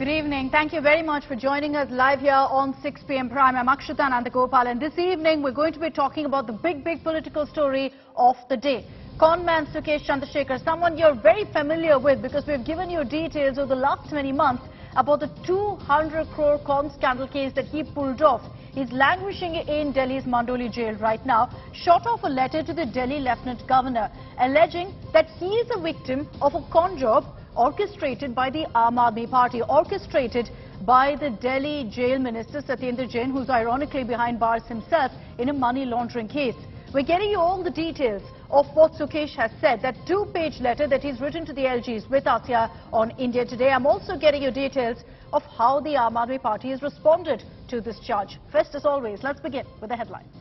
Good evening. Thank you very much for joining us live here on 6 p.m. Prime. I'm Akshita Nandagopal, and this evening we're going to be talking about the big political story of the day. Conman Sukesh Chandrasekhar, someone you're very familiar with because we've given you details over the last many months about the 200 crore con scandal case that he pulled off. He's languishing in Delhi's Mandoli jail right now, shot off a letter to the Delhi Lieutenant Governor alleging that he is a victim of a con job orchestrated by the Aam Aadmi Party, orchestrated by the Delhi Jail Minister Satyendar Jain, who's ironically behind bars himself in a money laundering case. We're getting you all the details of what Sukesh has said, that two-page letter that he's written to the LGs with us here on India Today. I'm also getting you details of how the Aam Aadmi Party has responded to this charge. First, as always, let's begin with the headlines.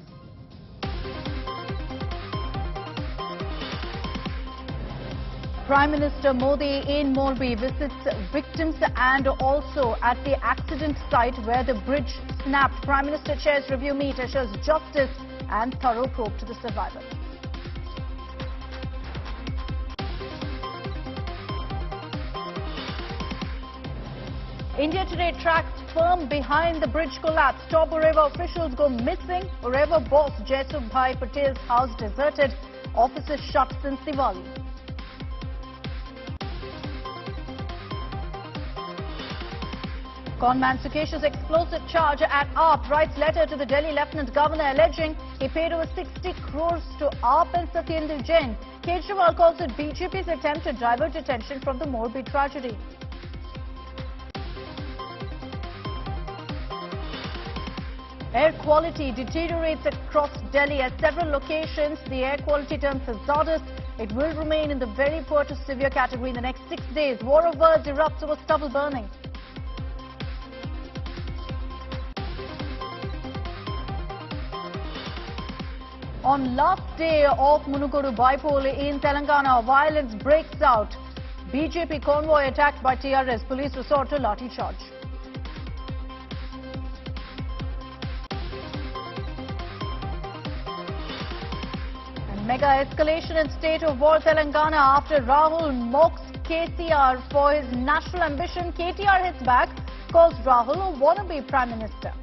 Prime Minister Modi in Morbi visits victims and also at the accident site where the bridge snapped. Prime Minister chairs review meet, assures justice and thorough probe to the survivors. India Today tracks firm behind the bridge collapse. Top Oreva officials go missing. Oreva boss Jaisukh Bhai Patel's house deserted. Offices shut since Diwali. Conman Sukesh's explosive charge at Paap writes letter to the Delhi Lieutenant Governor alleging he paid over 60 crores to Paap and Satyendar Jain. Kejriwal calls it BJP's attempt to divert attention from the Morbi tragedy. Air quality deteriorates across Delhi at several locations. The air quality turns hazardous. It will remain in the very poor to severe category in the next 6 days. War of words erupts over stubble burning. On last day of Munuguru bypoll in Telangana, violence breaks out. BJP convoy attacked by TRS. Police resort to lathi charge. And mega escalation in state of war Telangana after Rahul mocks KCR for his national ambition. KTR hits back, calls Rahul a wannabe Prime Minister.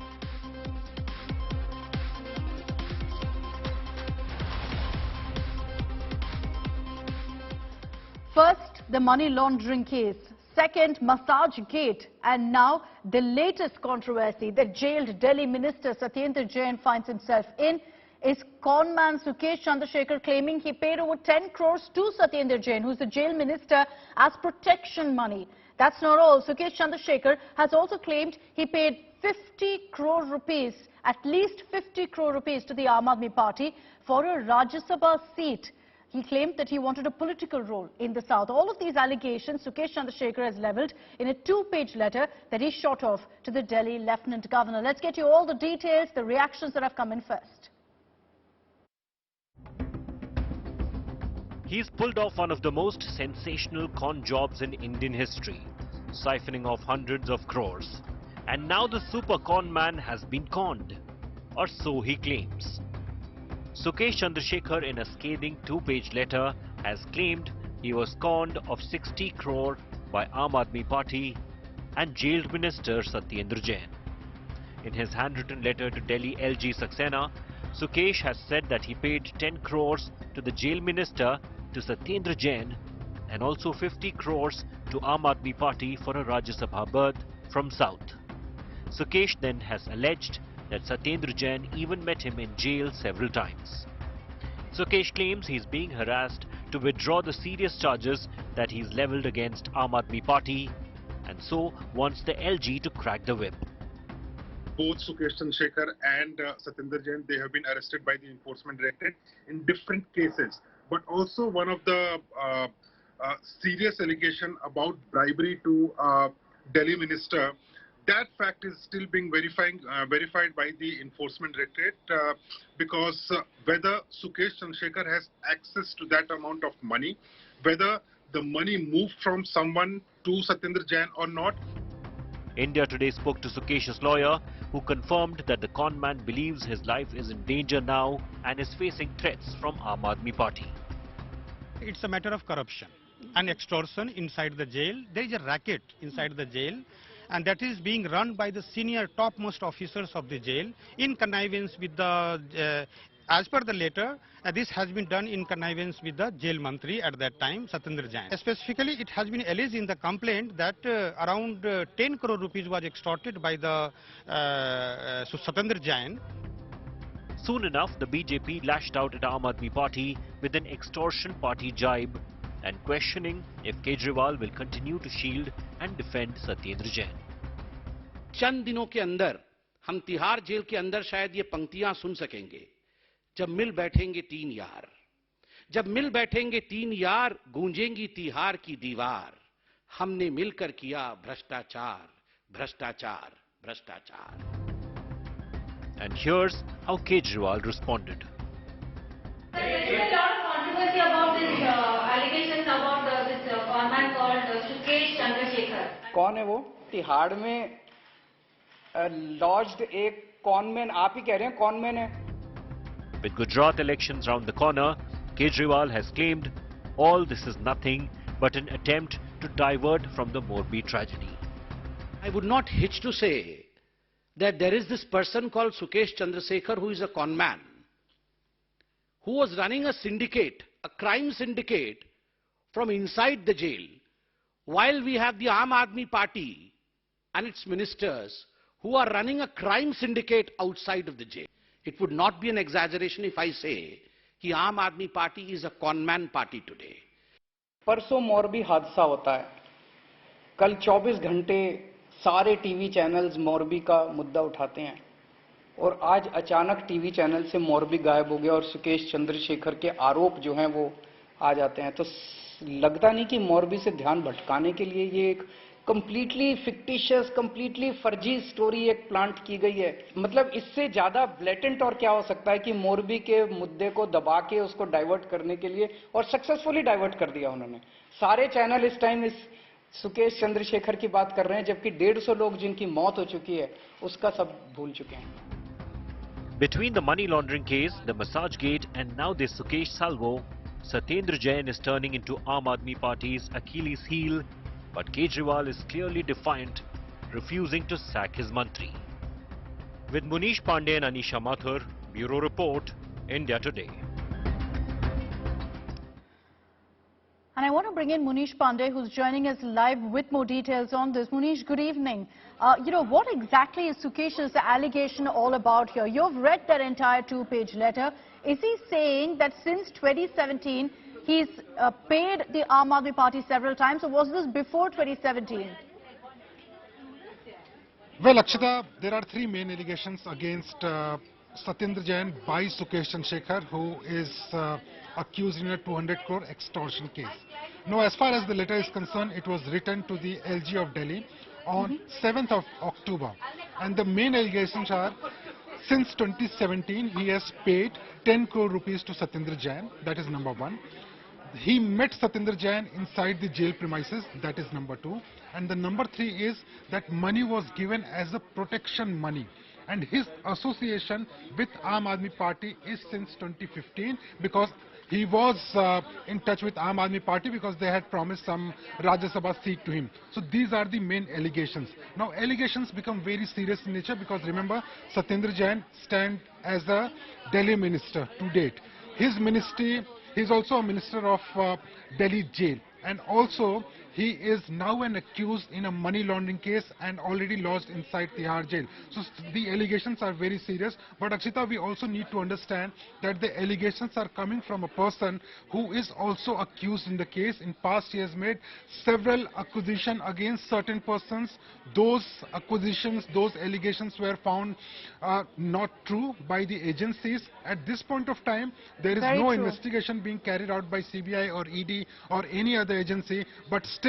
First, the money laundering case. Second, massage gate. And now, the latest controversy that jailed Delhi Minister Satyendar Jain finds himself in is Conman Sukesh Chandrasekhar claiming he paid over 10 crores to Satyendar Jain, who's the jail minister, as protection money. That's not all. Sukesh Chandrasekhar has also claimed he paid 50 crore rupees, at least 50 crore rupees to the Aam Aadmi Party for a Rajya Sabha seat. He claimed that he wanted a political role in the South. All of these allegations Sukesh Chandrasekhar has levelled in a two-page letter that he shot off to the Delhi Lieutenant Governor. Let's get you all the details, the reactions that have come in first. He's pulled off one of the most sensational con jobs in Indian history, siphoning off hundreds of crores. And now the super con man has been conned, or so he claims. Sukesh Chandrasekhar, in a scathing two-page letter, has claimed he was conned of 60 crore by Aam Aadmi Party and jailed Minister Satyendar Jain. In his handwritten letter to Delhi LG Saxena, Sukesh has said that he paid 10 crores to the jail minister to Satyendar Jain and also 50 crores to Aam Aadmi Party for a Rajya Sabha berth from South. Sukesh then has alleged that Satyendar Jain even met him in jail several times. Sukesh claims he's being harassed to withdraw the serious charges that he's levelled against Aam Aadmi Party and so wants the LG to crack the whip. Both Sukesh Chandrasekhar and Satyendar Jain, they have been arrested by the Enforcement Directorate in different cases. But also one of the serious allegation about bribery to Delhi Minister, that fact is still being verified by the Enforcement Directorate because whether Sukesh Chandrasekhar has access to that amount of money, whether the money moved from someone to Satyendar Jain or not. India Today spoke to Sukesh's lawyer, who confirmed that the con man believes his life is in danger now and is facing threats from Aam Aadmi Party. It's a matter of corruption and extortion inside the jail. There is a racket inside the jail, and that is being run by the senior topmost officers of the jail in connivance with the, as per the letter, this has been done in connivance with the jail mantri at that time, Satyendar Jain. Specifically, it has been alleged in the complaint that around 10 crore rupees was extorted by the Satyendar Jain. Soon enough, the BJP lashed out at Aam Aadmi Party with an extortion party jibe and questioning if Kejriwal will continue to shield and defend Satyendar Jain. चंद दिनों के अंदर हम Tihar jail के अंदर शायद ये पंक्तियां सुन सकेंगे, जब मिल बैठेंगे तीन यार, जब मिल बैठेंगे तीन यार, गूंजेंगी तिहाड़ की दीवार, हमने मिलकर किया भ्रष्टाचार, भ्रष्टाचार, भ्रष्टाचार. And here's how Kejriwal responded. There is a lot of controversy about this allegations about this conman called Sukesh Chandrasekhar. कौन है वो? तिहाड़ में लॉज्ड एक कॉनमैन, आप ही कह रहे हैं कॉनमैन है. With Gujarat elections round the corner, Kejriwal has claimed all this is nothing but an attempt to divert from the Morbi tragedy. I would not hitch to say that there is this person called Sukesh Chandrasekhar who is a conman, who was running a syndicate, a crime syndicate from inside the jail, while we have the Aam Aadmi Party and its ministers who are running a crime syndicate outside of the jail. It would not be an exaggeration if I say that Aam Aadmi Party is a conman party today. परसों मोरबी हादसा होता है, कल 24 घंटे सारे TV channels Morbi का मुद्दा उठाते हैं और आज अचानक टीवी चैनल से मोरबी गायब हो गया और सुकेश चंद्रशेखर के आरोप जो हैं वो आ जाते हैं. तो लगता नहीं कि मोरबी से ध्यान भटकाने के लिए ये एक कंप्लीटली फिक्टिशियस, कंप्लीटली फर्जी स्टोरी एक प्लांट की गई है. मतलब इससे ज्यादा ब्लेटेंट और क्या हो सकता है कि मोरबी के मुद्दे को दबा के उसको डाइवर्ट करने के लिए, और सक्सेसफुली डाइवर्ट कर दिया उन्होंने. सारे चैनल इस टाइम इस सुकेश चंद्रशेखर की बात कर रहे हैं, जबकि 150 लोग जिनकी मौत हो चुकी है उसका सब भूल चुके हैं. Between the money laundering case, the Vasooligate and now this Sukesh salvo, Satyendar Jain is turning into Aam Aadmi Party's Achilles heel, but Kejriwal is clearly defiant, refusing to sack his mantri. With Munish Pandey and Anisha Mathur, Bureau Report, India Today. And I want to bring in Munish Pandey, who's joining us live with more details on this. Munish, good evening. What exactly is Sukesh's allegation all about here? You've read that entire two-page letter. Is he saying that since 2017, he's paid the Aam Aadmi Party several times, or was this before 2017? Well, Akshita, there are three main allegations against Satyendar Jain by Sukesh Chandrasekhar, who is accused in a 200 crore extortion case. Now, as far as the letter is concerned, it was written to the LG of Delhi on 7th of October. And the main allegations are, since 2017, he has paid 10 crore rupees to Satyendar Jain. That is number one. He met Satyendar Jain inside the jail premises. That is number two. And the number three is that money was given as a protection money. And his association with Aam Aadmi Party is since 2015, because he was in touch with Aam Aadmi Party because they had promised some Rajya Sabha seat to him. So these are the main allegations. Now allegations become very serious in nature because remember, Satyendar Jain stands as a Delhi minister to date. His ministry, he is also a minister of Delhi jail, and also he is now an accused in a money laundering case and already lodged inside Tihar jail. So the allegations are very serious. But Akshita, we also need to understand that the allegations are coming from a person who is also accused in the case. In past, he has made several accusations against certain persons. Those accusations, those allegations were found not true by the agencies. At this point of time, there is no investigation being carried out by CBI or ED or any other agency, but still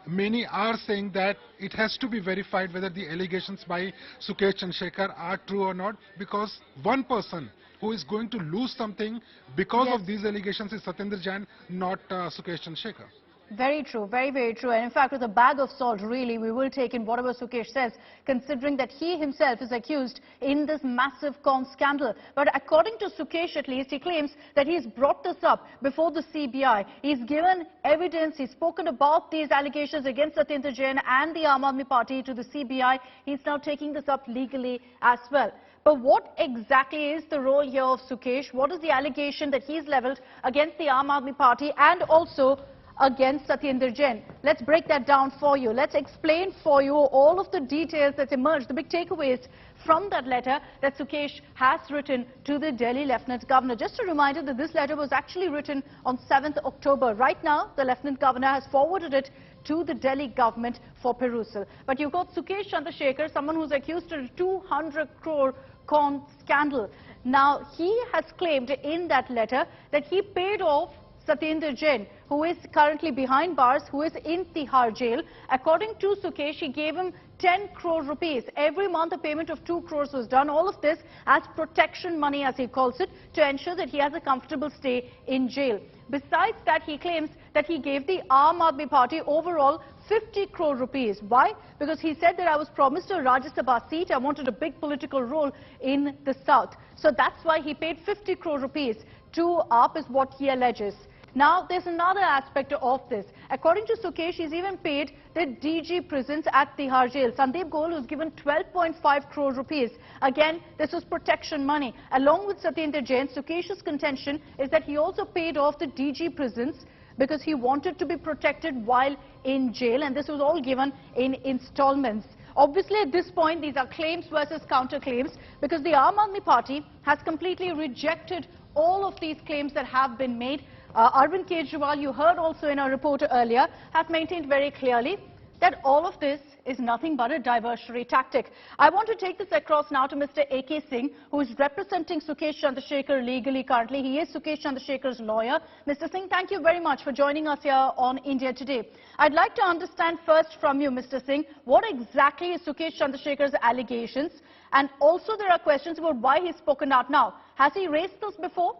many are saying that it has to be verified whether the allegations by Sukesh Chandrasekhar are true or not, because one person who is going to lose something because of these allegations is Satyendar Jain, not Sukesh Chandrasekhar. Very true, very, very true. And in fact, with a bag of salt, really, we will take in whatever Sukesh says, considering that he himself is accused in this massive con scandal. But according to Sukesh, at least, he claims that he's brought this up before the CBI. He's given evidence, he's spoken about these allegations against Satyendar Jain and the Aam Aadmi Party to the CBI. He's now taking this up legally as well. But what exactly is the role here of Sukesh? What is the allegation that he's levelled against the Aam Aadmi Party and also against Satyendar Jain? Let's break that down for you. Let's explain for you all of the details that emerged, the big takeaways from that letter that Sukesh has written to the Delhi Lieutenant Governor. Just a reminder that this letter was actually written on 7th October. Right now, the Lieutenant Governor has forwarded it to the Delhi government for perusal. But you've got Sukesh Chandrasekhar, someone who's accused of a 200 crore con scandal. Now, he has claimed in that letter that he paid off Satyendar Jain, who is currently behind bars, who is in Tihar jail. According to Sukesh, he gave him 10 crore rupees. Every month a payment of 2 crores was done. All of this as protection money, as he calls it, to ensure that he has a comfortable stay in jail. Besides that, he claims that he gave the Aam Aadmi Party overall 50 crore rupees. Why? Because he said that I was promised a Rajya Sabha seat. I wanted a big political role in the south. So that's why he paid 50 crore rupees to Paap, is what he alleges. Now, there's another aspect of this. According to Sukesh, he's even paid the DG prisons at Tihar jail. Sandeep Goel was given 12.5 crore rupees. Again, this was protection money. Along with Satyendar Jain, Sukesh's contention is that he also paid off the DG prisons because he wanted to be protected while in jail, and this was all given in installments. Obviously, at this point, these are claims versus counterclaims, because the Aam Aadmi Party has completely rejected all of these claims that have been made. Arvind Kejriwal, you heard also in our report earlier, has maintained very clearly that all of this is nothing but a diversionary tactic. I want to take this across now to Mr. A.K. Singh, who is representing Sukesh Chandrasekhar legally currently. He is Sukesh Chandrasekhar's lawyer. Mr. Singh, thank you very much for joining us here on India Today. I'd like to understand first from you, Mr. Singh, what exactly is Sukesh Chandrasekhar's allegations? And also there are questions about why he's spoken out now. Has he raised this before?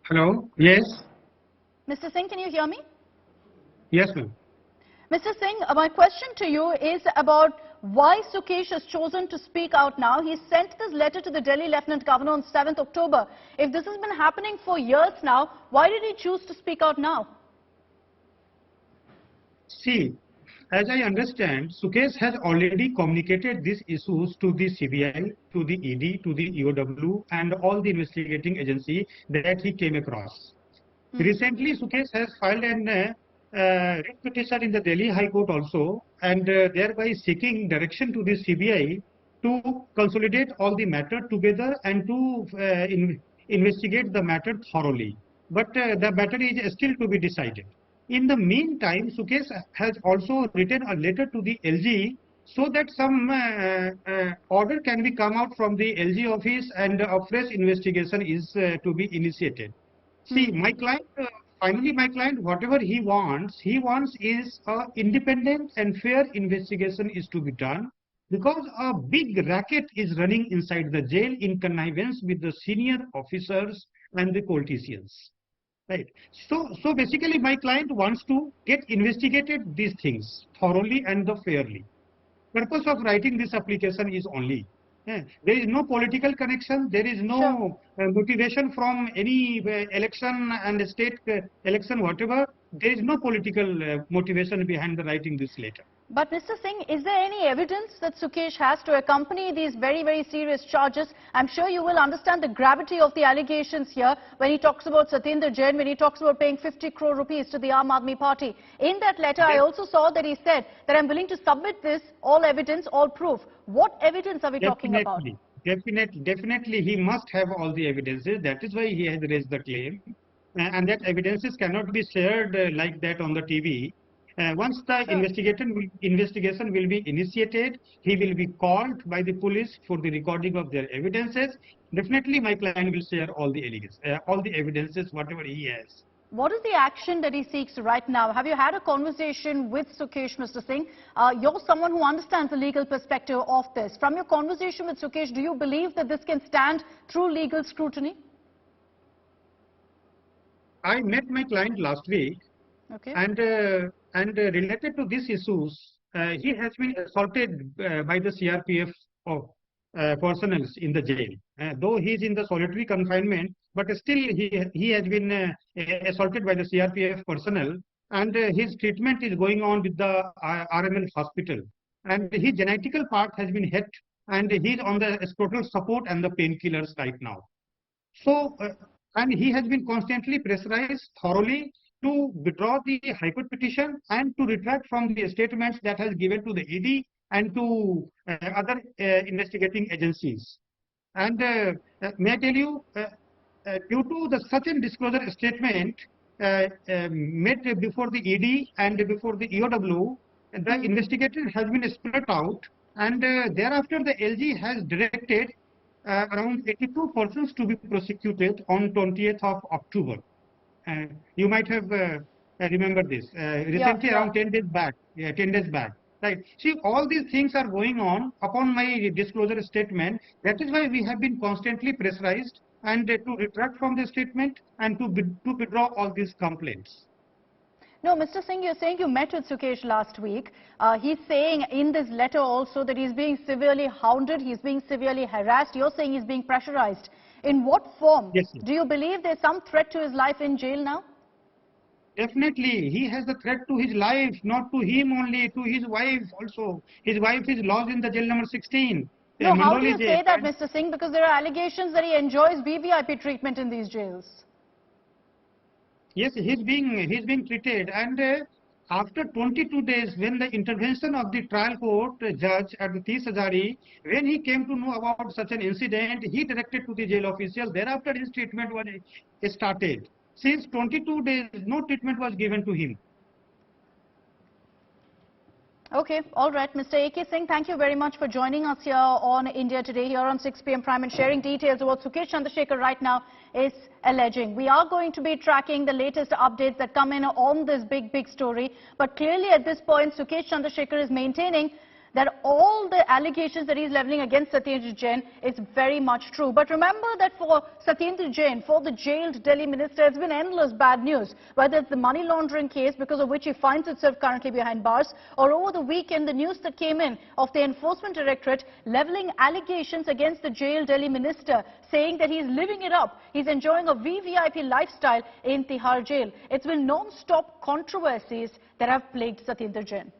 Hello, yes. Mr. Singh, can you hear me? Yes, ma'am. Mr. Singh, my question to you is about why Sukesh has chosen to speak out now. He sent this letter to the Delhi Lieutenant Governor on 7th October. If this has been happening for years now, why did he choose to speak out now? See, as I understand, Sukesh has already communicated these issues to the CBI, to the ED, to the EOW and all the investigating agency that he came across. Recently, Sukesh has filed an writ petition in the Delhi High Court also, and thereby seeking direction to the CBI to consolidate all the matter together and to investigate the matter thoroughly. But the matter is still to be decided. In the meantime, Sukesh has also written a letter to the LG so that some order can be come out from the LG office and a fresh investigation is to be initiated. See, my client, finally my client, whatever he wants is a independent and fair investigation is to be done, because a big racket is running inside the jail in connivance with the senior officers and the politicians. Right. So basically my client wants to get investigated these things thoroughly and fairly. Purpose of writing this application is only, there is no political connection, there is no motivation from any election and state election, whatever. There is no political motivation behind the writing this letter. But Mr. Singh, is there any evidence that Sukesh has to accompany these very, very serious charges? I'm sure you will understand the gravity of the allegations here when he talks about Satyendar Jain, when he talks about paying 50 crore rupees to the Aam Aadmi Party. In that letter, I also saw that he said that I'm willing to submit this, all evidence, all proof. What evidence are we talking about? Definitely, he must have all the evidences. That is why he has raised the claim. And that evidences cannot be shared like that on the TV. Once the investigation will be initiated, he will be called by the police for the recording of their evidences. Definitely, my client will share all the evidences, whatever he has. What is the action that he seeks right now? Have you had a conversation with Sukesh, Mr. Singh? You're someone who understands the legal perspective of this. From your conversation with Sukesh, do you believe that this can stand through legal scrutiny? I met my client last week, Okay. And related to these issues, he has been assaulted by the CRPF of personnel in the jail. Though he is in the solitary confinement, but still he has been assaulted by the CRPF personnel, and his treatment is going on with the RML hospital. And his genetical part has been hit, and he is on the total support and the painkillers right now. So, and he has been constantly pressurized thoroughly to withdraw the High Court petition and to retract from the statements that has given to the ED and to other investigating agencies. And may I tell you, due to the such a disclosure statement made before the ED and before the EOW, the investigator has been split out, and thereafter the LG has directed around 82 persons to be prosecuted on 20th of October. You might have remembered this recently, around 10 days back. Yeah, 10 days back. Right. See, all these things are going on upon my disclosure statement. That is why we have been constantly pressurized and to retract from the statement and to withdraw all these complaints. No, Mr. Singh, you're saying you met with Sukesh last week. He's saying in this letter also that he's being severely hounded, he's being severely harassed. You're saying he's being pressurized. In what form? Yes, do you believe there's some threat to his life in jail now? Definitely, he has the threat to his life, not to him only, to his wife also. His wife is lodged in the jail number 16. No, how do you say that, Mr. Singh? Because there are allegations that he enjoys VVIP treatment in these jails. Yes, he's being treated, and after 22 days, when the intervention of the trial court judge at the Tihar, when he came to know about such an incident, he directed to the jail official. Thereafter, his treatment was started. Since 22 days, no treatment was given to him. Okay, all right. Mr. A.K. Singh, thank you very much for joining us here on India Today, here on 6 p.m. Prime, and sharing details of what Sukesh Chandrasekhar right now is alleging. We are going to be tracking the latest updates that come in on this big story. But clearly at this point, Sukesh Chandrasekhar is maintaining that all the allegations that he's leveling against Satyendar Jain is very much true. But remember that for Satyendar Jain, for the jailed Delhi minister, it's been endless bad news. Whether it's the money laundering case, because of which he finds himself currently behind bars, or over the weekend, the news that came in of the Enforcement Directorate leveling allegations against the jailed Delhi minister, saying that he's living it up. He's enjoying a VVIP lifestyle in Tihar jail. It's been non-stop controversies that have plagued Satyendar Jain.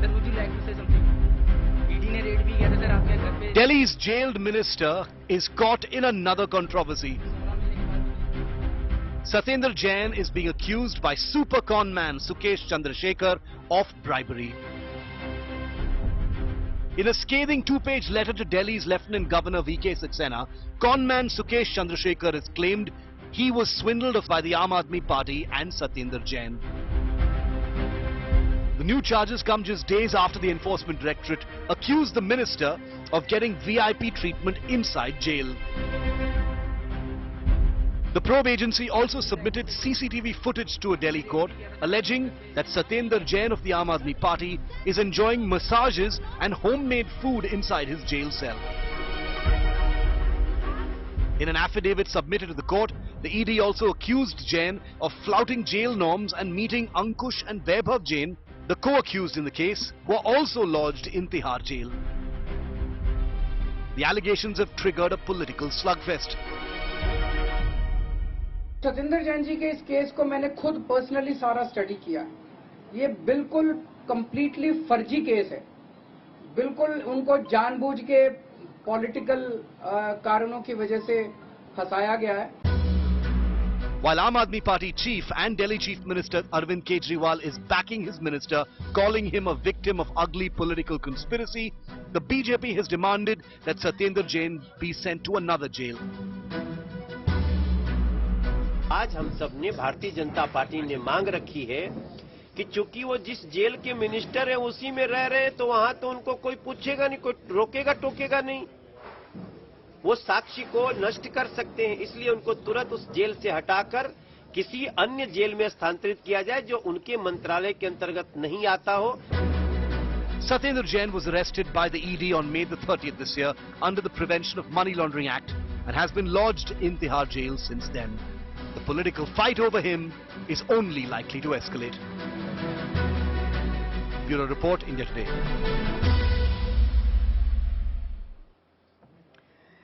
Sir, would you like to say something? ED ने raid भी किया था sir आपके घर पे. Delhi's jailed minister is caught in another controversy. Satyendar Jain is being accused by super conman Sukesh Chandrasekhar of bribery. In a scathing two-page letter to Delhi's Lieutenant Governor VK Saxena, conman Sukesh Chandrasekhar has claimed he was swindled by the Aam Aadmi Party and Satyendar Jain. The new charges come just days after the Enforcement Directorate accused the minister of getting VIP treatment inside jail. The probe agency also submitted CCTV footage to a Delhi court alleging that Satyendar Jain of the Aam Aadmi Party is enjoying massages and homemade food inside his jail cell. In an affidavit submitted to the court, the ED also accused Jain of flouting jail norms and meeting Ankush and Vaibhav Jain, the co-accused in the case, who are also lodged in Tihar jail. The allegations have triggered a political slugfest. Satyendra Jain ji के इस case को मैंने खुद personally सारा study किया. ये बिल्कुल completely फर्जी केस है. बिल्कुल उनको जानबूझ के पॉलिटिकल कारणों की वजह से फंसाया गया है. While Aam Aadmi Party chief and Delhi Chief Minister Arvind Kejriwal is backing his minister, calling him a victim of ugly political conspiracy, the BJP has demanded that Satyendar Jain be sent to another jail. आज हम सब ने Bharatiya Janata party ने मांग रखी है कि चूंकि वो जिस जेल के मिनिस्टर हैं उसी में रह रहे हैं तो वहां तो उनको कोई पूछेगा नहीं, कोई रोकेगा टोकेगा नहीं. वो साक्षी को नष्ट कर सकते हैं, इसलिए उनको तुरंत उस जेल से हटाकर किसी अन्य जेल में स्थानांतरित किया जाए जो उनके मंत्रालय के अंतर्गत नहीं आता हो. Satyendar Jain was arrested by the ED on May the 30th this year under the Prevention of Money Laundering Act and has been lodged in Tihar jail since then. the political fight over him is only likely to escalate. Bureau Report, India Today.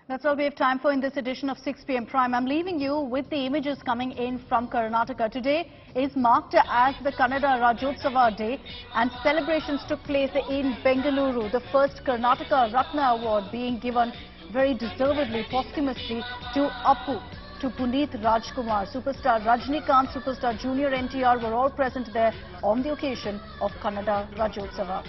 That's all we have time for in this edition of 6 p.m. Prime. I'm leaving you with the images coming in from Karnataka. Today is marked as the Kannada Rajyotsava Day, and celebrations took place in Bengaluru. The first Karnataka Ratna Award being given very deservedly, posthumously, to Appu, to Puneeth Rajkumar. Superstar Rajnikant, superstar Junior NTR were all present there on the occasion of Kannada Rajyotsava.